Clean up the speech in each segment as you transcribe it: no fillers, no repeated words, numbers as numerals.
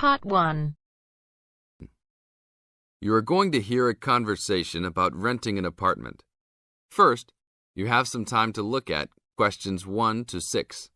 Part 1. You are going to hear a conversation about renting an apartment. First, you have some time to look at questions 1 to 6.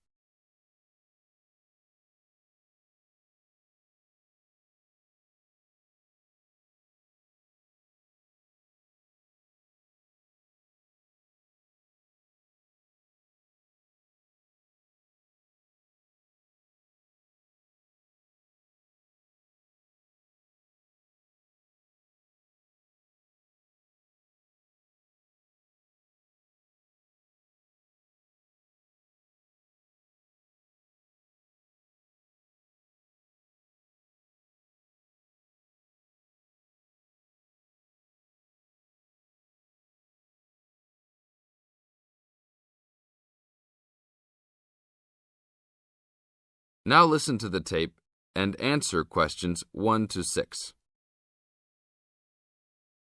Now listen to the tape and answer questions 1 to 6.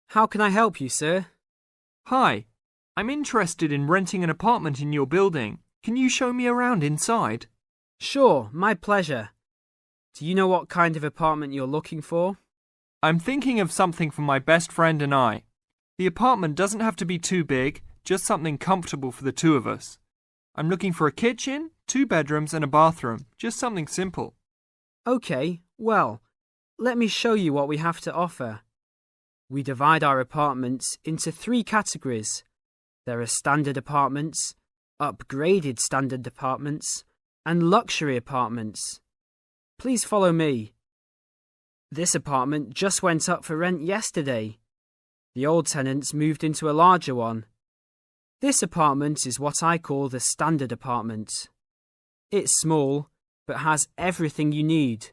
How can I help you, sir? Hi, I'm interested in renting an apartment in your building. Can you show me around inside? Sure, my pleasure. Do you know what kind of apartment you're looking for? I'm thinking of something for my best friend and I. The apartment doesn't have to be too big, just something comfortable for the two of us. I'm looking for a kitchen, 2 bedrooms and a bathroom, just something simple. Okay, well, let me show you what we have to offer. We divide our apartments into 3 categories. There are standard apartments, upgraded standard apartments, and luxury apartments. Please follow me. This apartment just went up for rent yesterday. The old tenants moved into a larger one. This apartment is what I call the standard apartment. It's small, but has everything you need.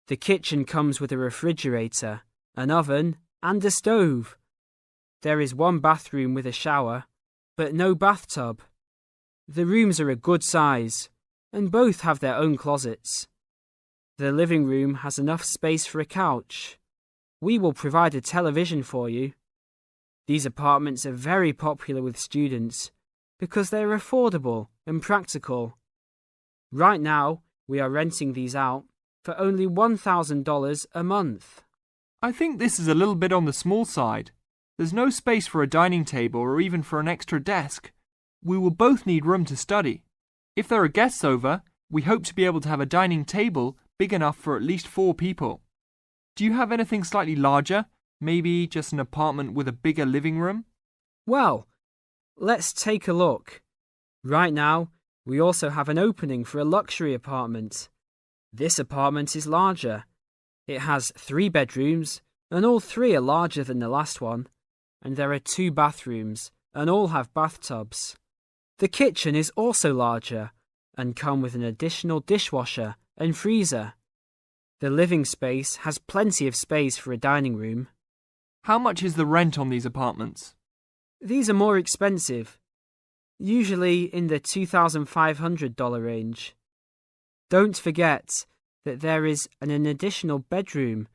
The kitchen comes with a refrigerator, an oven, and a stove. There is 1 bathroom with a shower, but no bathtub. The rooms are a good size, and both have their own closets. The living room has enough space for a couch. We will provide a television for you. These apartments are very popular with students because they are affordable and practical. Right now, we are renting these out for only $1,000 a month. I think this is a little bit on the small side. There's no space for a dining table or even for an extra desk. We will both need room to study. If there are guests over, we hope to be able to have a dining table big enough for at least 4 people. Do you have anything slightly larger? Maybe just an apartment with a bigger living room? Well, let's take a look. Right now, we also have an opening for a luxury apartment. This apartment is larger. It has 3 bedrooms, and all 3 are larger than the last one. And there are 2 bathrooms, and all have bathtubs. The kitchen is also larger, and come with an additional dishwasher and freezer. The living space has plenty of space for a dining room. How much is the rent on these apartments? These are more expensive, usually in the $2,500 range. Don't forget that there is an additional bedroom,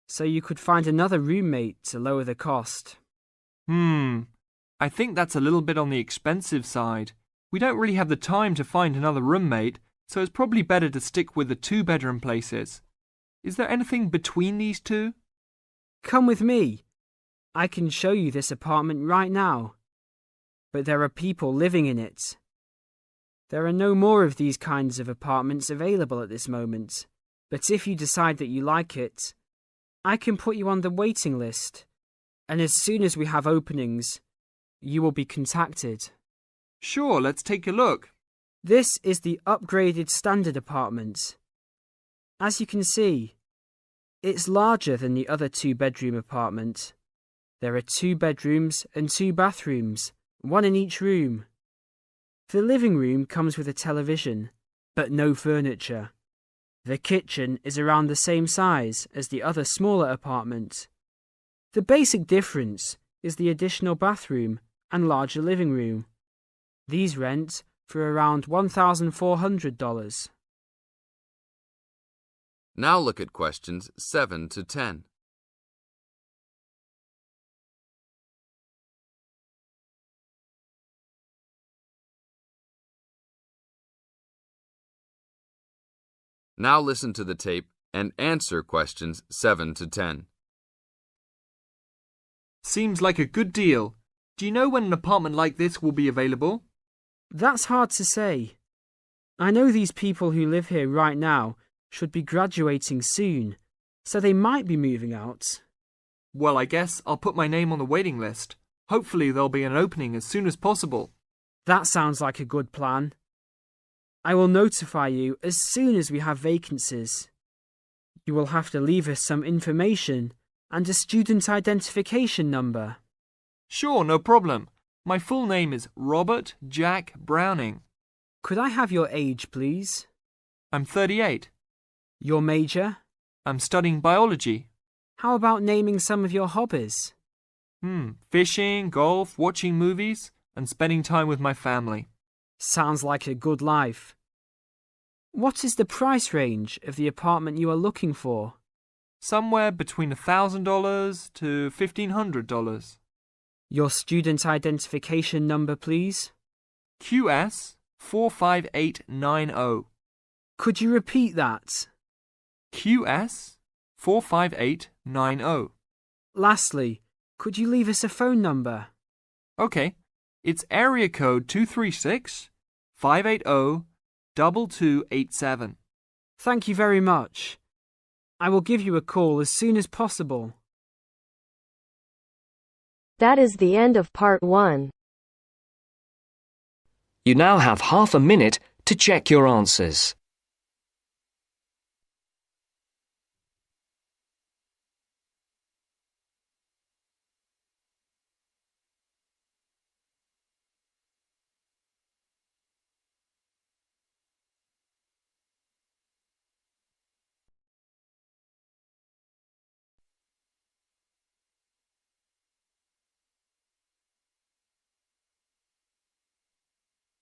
so you could find another roommate to lower the cost. I think that's a little bit on the expensive side. We don't really have the time to find another roommate, so it's probably better to stick with the 2-bedroom places. Is there anything between these 2? Come with me. I can show you this apartment right now. But there are people living in it. There are no more of these kinds of apartments available at this moment. But if you decide that you like it, I can put you on the waiting list. And as soon as we have openings, you will be contacted. Sure, let's take a look. This is the upgraded standard apartment. As you can see, it's larger than the other 2-bedroom apartment. There are 2 bedrooms and 2 bathrooms, 1 in each room. The living room comes with a television, but no furniture. The kitchen is around the same size as the other smaller apartment. The basic difference is the additional bathroom and larger living room. These rent for around $1,400. Now look at questions 7 to 10. Now listen to the tape and answer questions 7 to 10. Seems like a good deal. Do you know when an apartment like this will be available? That's hard to say. I know these people who live here right now should be graduating soon, so they might be moving out. Well, I guess I'll put my name on the waiting list. Hopefully there'll be an opening as soon as possible. That sounds like a good plan. I will notify you as soon as we have vacancies. You will have to leave us some information and a student identification number. Sure, no problem. My full name is Robert Jack Browning. Could I have your age, please? I'm 38. Your major? I'm studying biology. How about naming some of your hobbies? Fishing, golf, watching movies, and spending time with my family. Sounds like a good life. What is the price range of the apartment you are looking for? Somewhere between $1,000 to $1,500. Your student identification number, please. QS 45890. Could you repeat that? QS 45890. Lastly, could you leave us a phone number? Okay, it's area code 236 580 2287. Thank you very much. I will give you a call as soon as possible. That is the end of part 1. You now have half a minute to check your answers.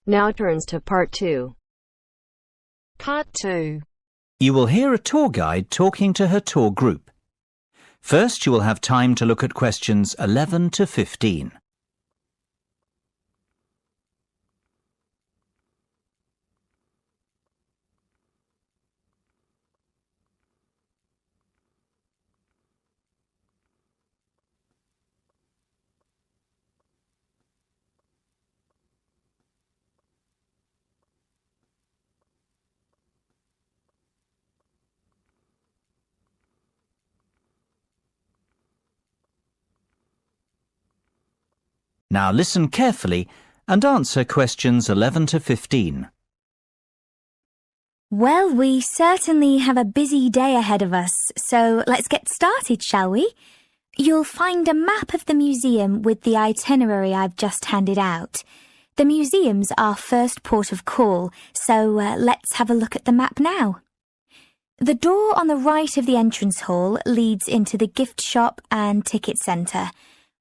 Now turns to part 2. Part 2. You will hear a tour guide talking to her tour group. First, you will have time to look at questions 11 to 15. Now listen carefully and answer questions 11 to 15. Well, we certainly have a busy day ahead of us, so let's get started, shall we? You'll find a map of the museum with the itinerary I've just handed out. The museum's our first port of call, so let's have a look at the map now. The door on the right of the entrance hall leads into the gift shop and ticket centre.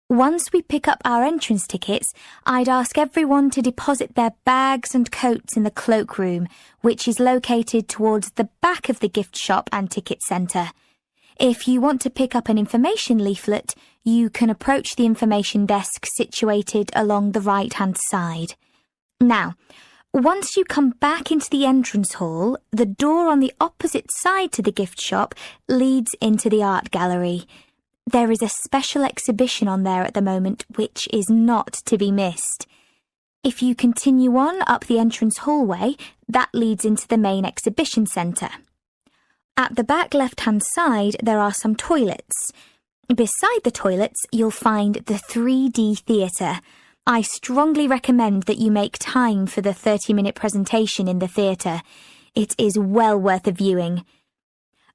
Once we pick up our entrance tickets, I'd ask everyone to deposit their bags and coats in the cloakroom, which is located towards the back of the gift shop and ticket centre. If you want to pick up an information leaflet, you can approach the information desk situated along the right-hand side. Now, once you come back into the entrance hall, the door on the opposite side to the gift shop leads into the art gallery. There is a special exhibition on there at the moment which is not to be missed. If you continue on up the entrance hallway, that leads into the main exhibition centre. At the back left-hand side, there are some toilets. Beside the toilets, you'll find the 3D theatre. I strongly recommend that you make time for the 30-minute presentation in the theatre. It is well worth a viewing.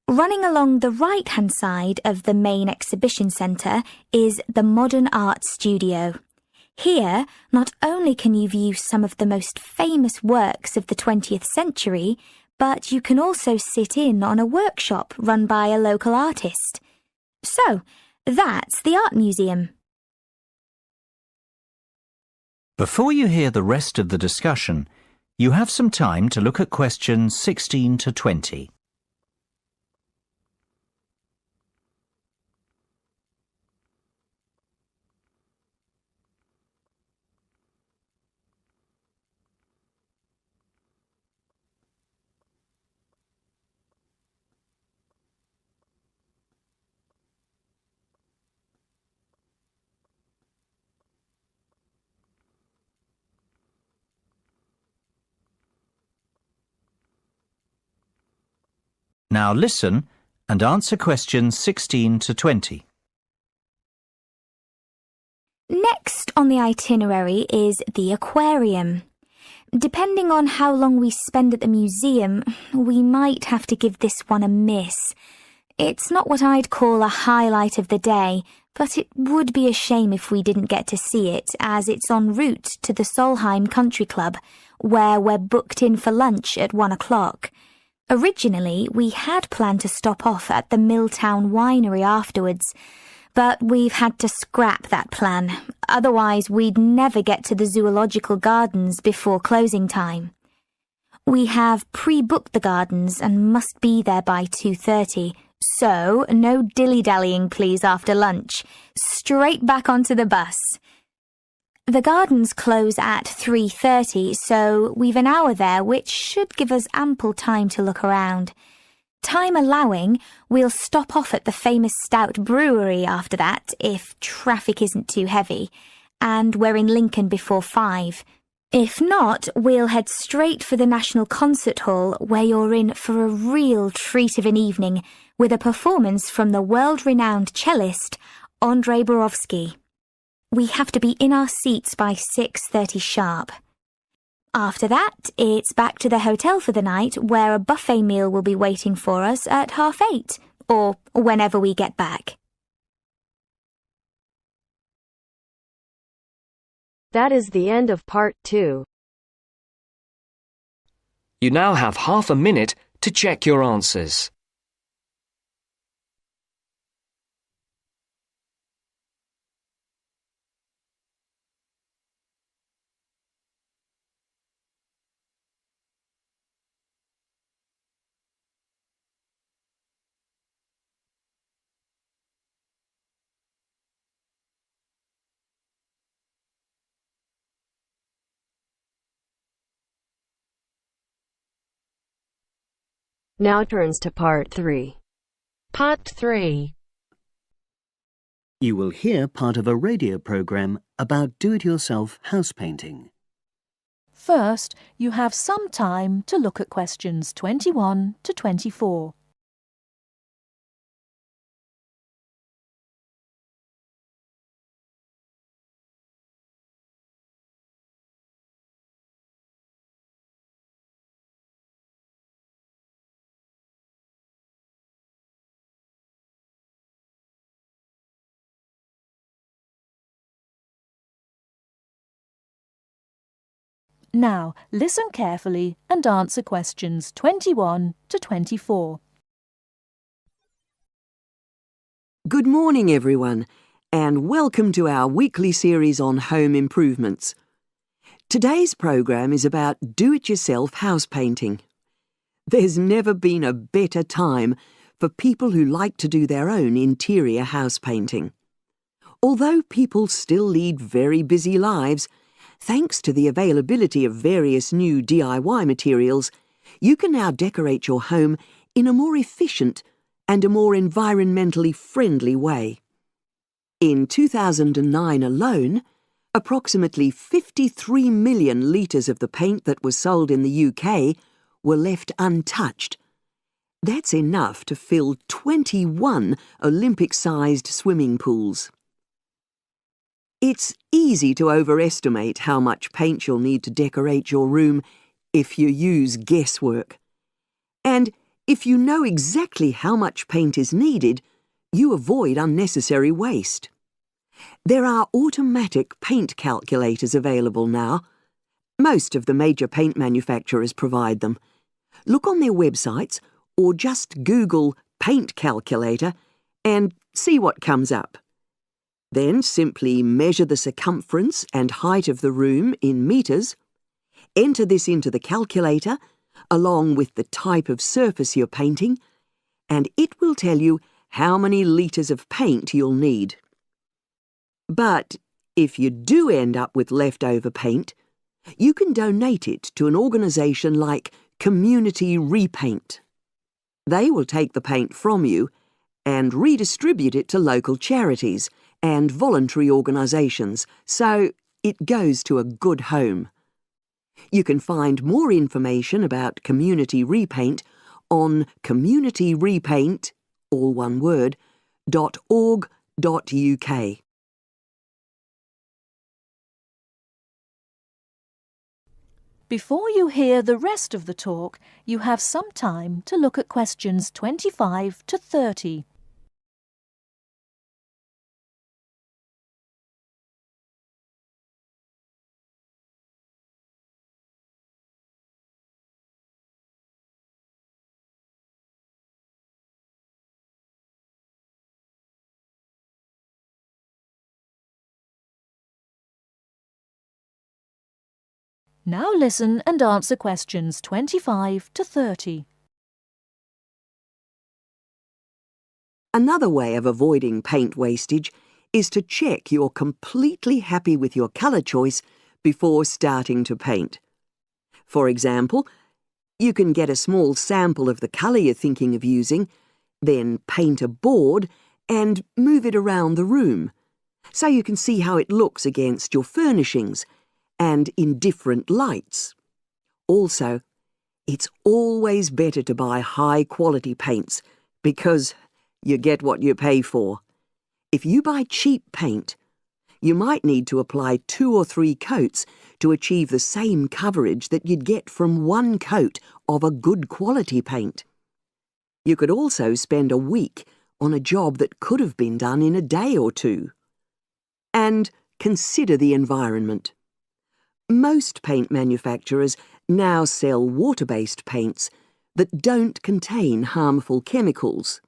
Running along the right-hand side of the main exhibition centre is the Modern Art Studio. Here, not only can you view some of the most famous works of the 20th century, but you can also sit in on a workshop run by a local artist. So, that's the Art Museum. Before you hear the rest of the discussion, you have some time to look at questions 16 to 20. Now listen and answer questions 16 to 20. Next on the itinerary is the aquarium. Depending on how long we spend at the museum, we might have to give this one a miss. It's not what I'd call a highlight of the day, but it would be a shame if we didn't get to see it, as it's en route to the Solheim Country Club, where we're booked in for lunch at 1 o'clock. Originally, we had planned to stop off at the Milltown Winery afterwards, but we've had to scrap that plan. Otherwise, we'd never get to the Zoological Gardens before closing time. We have pre-booked the gardens and must be there by 2:30, so no dilly-dallying please after lunch. Straight back onto the bus. The gardens close at 3:30, so we've an hour there, which should give us ample time to look around. Time allowing, we'll stop off at the famous Stout Brewery after that, if traffic isn't too heavy, and we're in Lincoln before 5. If not, we'll head straight for the National Concert Hall, where you're in for a real treat of an evening, with a performance from the world-renowned cellist, Andrei Borovsky. We have to be in our seats by 6:30 sharp. After that, it's back to the hotel for the night, where a buffet meal will be waiting for us at 8:30, or whenever we get back. That is the end of part 2. You now have half a minute to check your answers. Now turns to part 3. Part 3. You will hear part of a radio program about do-it-yourself house painting. First, you have some time to look at questions 21 to 24. Now, listen carefully and answer questions 21 to 24. Good morning, everyone, and welcome to our weekly series on home improvements. Today's program is about do-it-yourself house painting. There's never been a better time for people who like to do their own interior house painting. Although people still lead very busy lives, thanks to the availability of various new DIY materials, you can now decorate your home in a more efficient and a more environmentally friendly way. In 2009 alone, approximately 53 million litres of the paint that was sold in the UK were left untouched. That's enough to fill 21 Olympic-sized swimming pools. It's easy to overestimate how much paint you'll need to decorate your room if you use guesswork. And if you know exactly how much paint is needed, you avoid unnecessary waste. There are automatic paint calculators available now. Most of the major paint manufacturers provide them. Look on their websites or just Google paint calculator and see what comes up. Then simply measure the circumference and height of the room in metres. Enter this into the calculator, along with the type of surface you're painting, and it will tell you how many litres of paint you'll need. But if you do end up with leftover paint, you can donate it to an organisation like Community Repaint. They will take the paint from you and redistribute it to local charities and voluntary organisations, so it goes to a good home. You can find more information about Community Repaint on communityrepaint, all one word, .org.uk. Before you hear the rest of the talk, you have some time to look at questions 25 to 30. Now listen and answer questions 25 to 30. Another way of avoiding paint wastage is to check you're completely happy with your colour choice before starting to paint. For example, you can get a small sample of the colour you're thinking of using, then paint a board and move it around the room, so you can see how it looks against your furnishings and in different lights. Also, it's always better to buy high-quality paints because you get what you pay for. If you buy cheap paint, you might need to apply 2 or 3 coats to achieve the same coverage that you'd get from 1 coat of a good quality paint. You could also spend a week on a job that could have been done in a day or 2. And consider the environment. Most paint manufacturers now sell water-based paints that don't contain harmful chemicals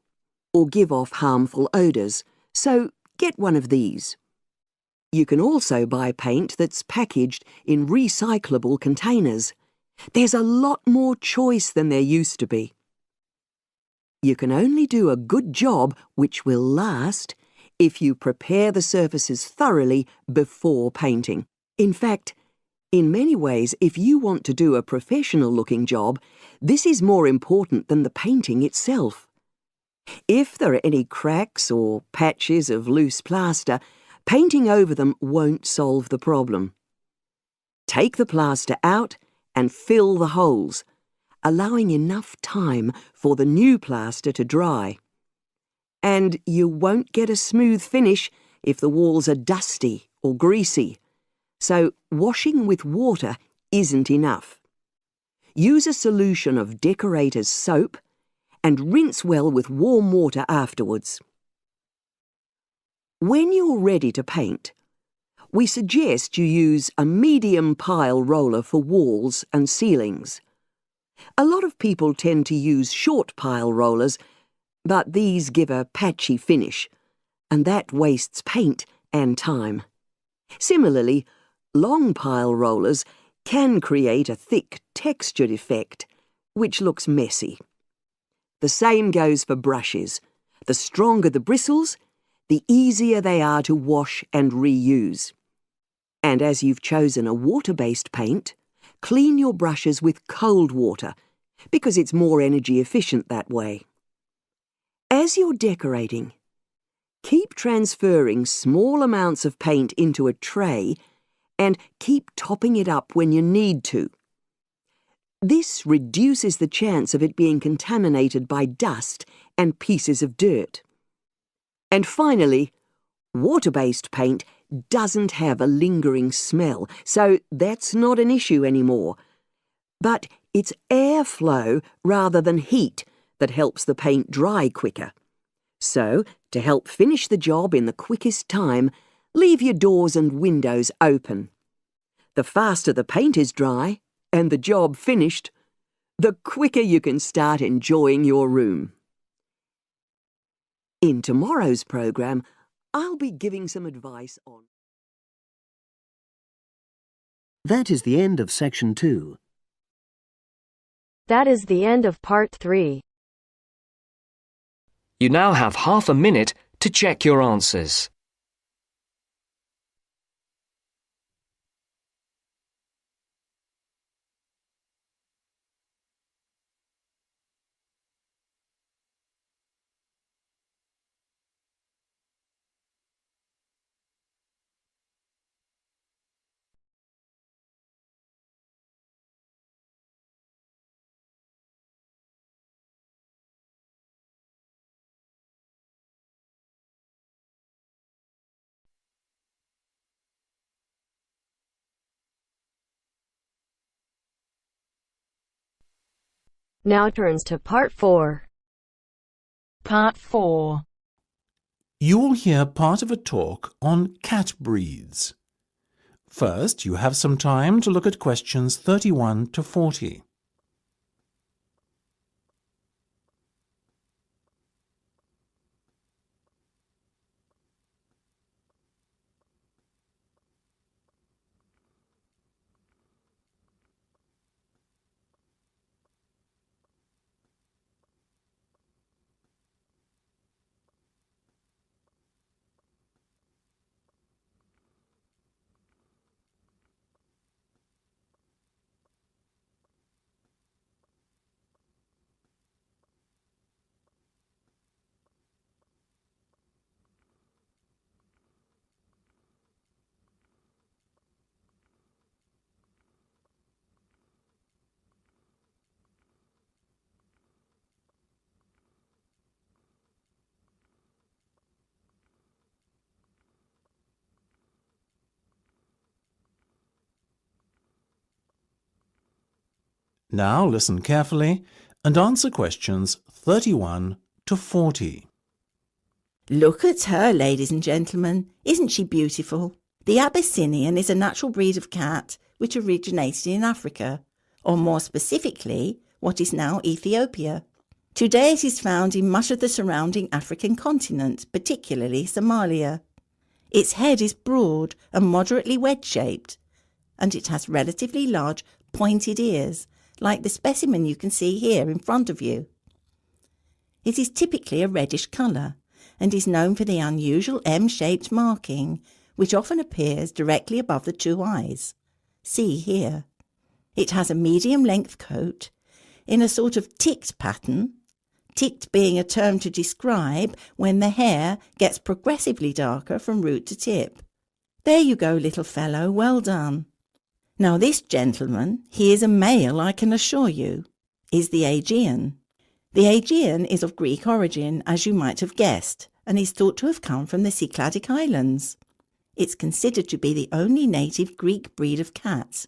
or give off harmful odours, so get one of these. You can also buy paint that's packaged in recyclable containers. There's a lot more choice than there used to be. You can only do a good job which will last if you prepare the surfaces thoroughly before painting. In fact, in many ways, if you want to do a professional-looking job, this is more important than the painting itself. If there are any cracks or patches of loose plaster, painting over them won't solve the problem. Take the plaster out and fill the holes, allowing enough time for the new plaster to dry. And you won't get a smooth finish if the walls are dusty or greasy. So washing with water isn't enough. Use a solution of decorator's soap and rinse well with warm water afterwards. When you're ready to paint, we suggest you use a medium pile roller for walls and ceilings. A lot of people tend to use short pile rollers, but these give a patchy finish, and that wastes paint and time. Similarly, long pile rollers can create a thick textured effect, which looks messy. The same goes for brushes. The stronger the bristles, the easier they are to wash and reuse. And as you've chosen a water-based paint, clean your brushes with cold water, because it's more energy efficient that way. As you're decorating, keep transferring small amounts of paint into a tray and keep topping it up when you need to. This reduces the chance of it being contaminated by dust and pieces of dirt. And finally, water-based paint doesn't have a lingering smell, so that's not an issue anymore. But it's airflow rather than heat that helps the paint dry quicker. So, to help finish the job in the quickest time, leave your doors and windows open. The faster the paint is dry and the job finished, the quicker you can start enjoying your room. In tomorrow's programme, I'll be giving some advice on... That is the end of section 2. That is the end of part 3. You now have half a minute to check your answers. Now turns to Part 4. Part 4. You will hear part of a talk on cat breeds. First, you have some time to look at questions 31 to 40. Now listen carefully and answer questions 31 to 40. Look at her, ladies and gentlemen. Isn't she beautiful? The Abyssinian is a natural breed of cat which originated in Africa, or more specifically, what is now Ethiopia. Today it is found in much of the surrounding African continent, particularly Somalia. Its head is broad and moderately wedge-shaped, and it has relatively large pointed ears, like the specimen you can see here in front of you. It is typically a reddish colour and is known for the unusual M-shaped marking, which often appears directly above the two eyes. See here. It has a medium-length coat in a sort of ticked pattern, ticked being a term to describe when the hair gets progressively darker from root to tip. There you go, little fellow, well done. Now this gentleman, he is a male, I can assure you, is the Aegean. The Aegean is of Greek origin, as you might have guessed, and is thought to have come from the Cycladic Islands. It's considered to be the only native Greek breed of cat.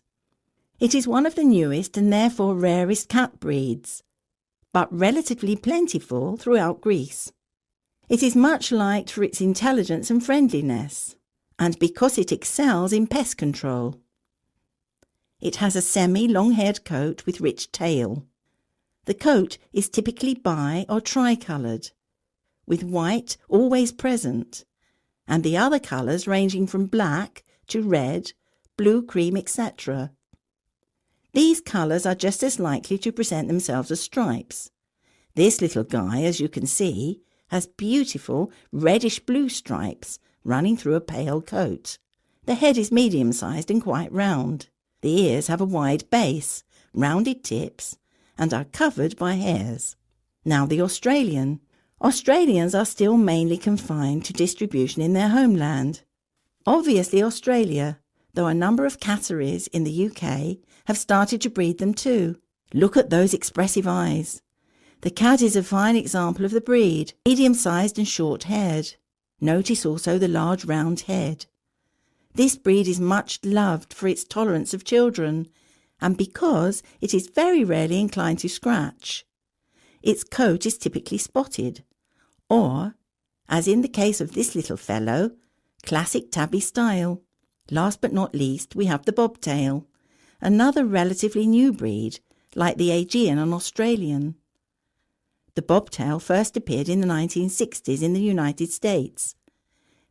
It is one of the newest and therefore rarest cat breeds, but relatively plentiful throughout Greece. It is much liked for its intelligence and friendliness, and because it excels in pest control. It has a semi-long-haired coat with rich tail. The coat is typically bi- or tri-coloured, with white always present, and the other colours ranging from black to red, blue, cream, etc. These colours are just as likely to present themselves as stripes. This little guy, as you can see, has beautiful reddish-blue stripes running through a pale coat. The head is medium-sized and quite round. The ears have a wide base, rounded tips, and are covered by hairs. Now the Australian. Australians are still mainly confined to distribution in their homeland. Obviously Australia, though a number of catteries in the UK have started to breed them too. Look at those expressive eyes. The cat is a fine example of the breed, medium-sized and short-haired. Notice also the large round head. This breed is much loved for its tolerance of children, and because it is very rarely inclined to scratch. Its coat is typically spotted, or, as in the case of this little fellow, classic tabby style. Last but not least, we have the bobtail, another relatively new breed, like the Aegean and Australian. The bobtail first appeared in the 1960s in the United States,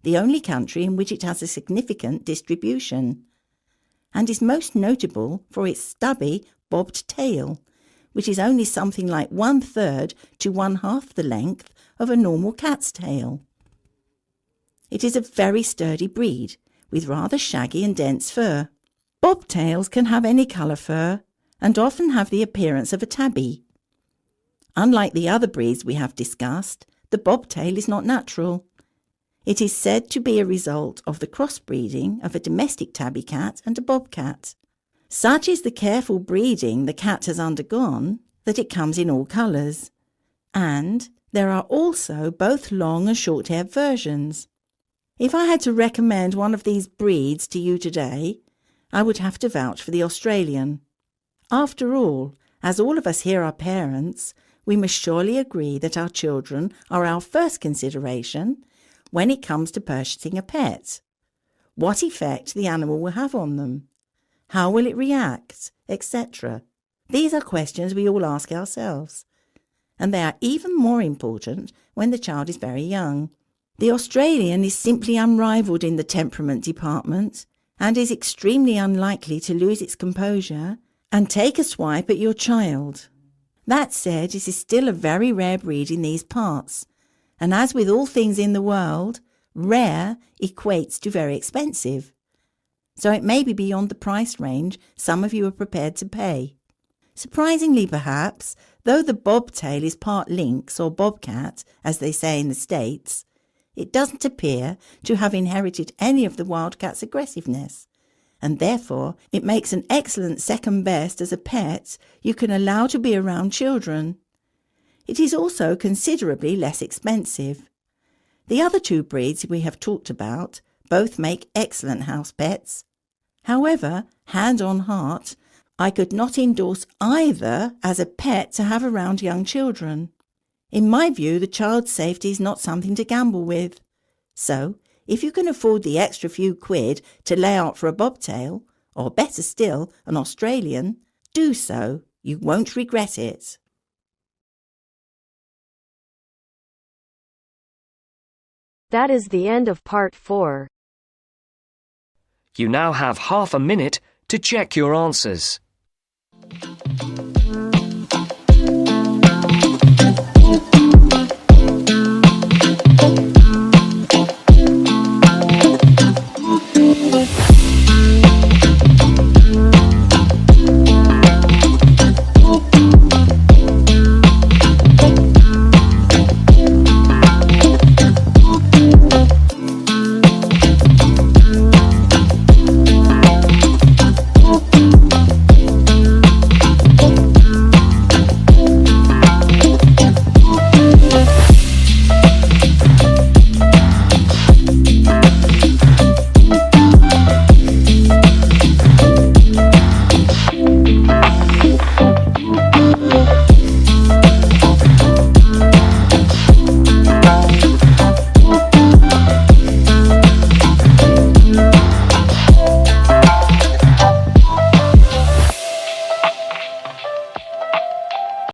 the only country in which it has a significant distribution, and is most notable for its stubby, bobbed tail, which is only something like 1/3 to 1/2 the length of a normal cat's tail. It is a very sturdy breed, with rather shaggy and dense fur. Bobtails can have any colour fur, and often have the appearance of a tabby. Unlike the other breeds we have discussed, the bobtail is not natural. It is said to be a result of the crossbreeding of a domestic tabby cat and a bobcat. Such is the careful breeding the cat has undergone that it comes in all colours, and there are also both long and short-haired versions. If I had to recommend one of these breeds to you today, I would have to vouch for the Australian. After all, As all of us here are parents, we must surely agree that our children are our first consideration when it comes to purchasing a pet. What effect the animal will have on them, how will it react, etc. These are questions we all ask ourselves, and they are even more important when the child is very young. The Australian is simply unrivalled in the temperament department and is extremely unlikely to lose its composure and take a swipe at your child. That said, it is still a very rare breed in these parts, and as with all things in the world, rare equates to very expensive. So it may be beyond the price range some of you are prepared to pay. Surprisingly perhaps, though the bobtail is part lynx or bobcat, as they say in the States, it doesn't appear to have inherited any of the wildcat's aggressiveness, and therefore it makes an excellent second best as a pet you can allow to be around children. It is also considerably less expensive. The other two breeds we have talked about both make excellent house pets. However, hand on heart, I could not endorse either as a pet to have around young children. In my view, the child's safety is not something to gamble with. So, if you can afford the extra few quid to lay out for a bobtail, or better still, an Australian, do so. You won't regret it. That is the end of part 4. You now have half a minute to check your answers.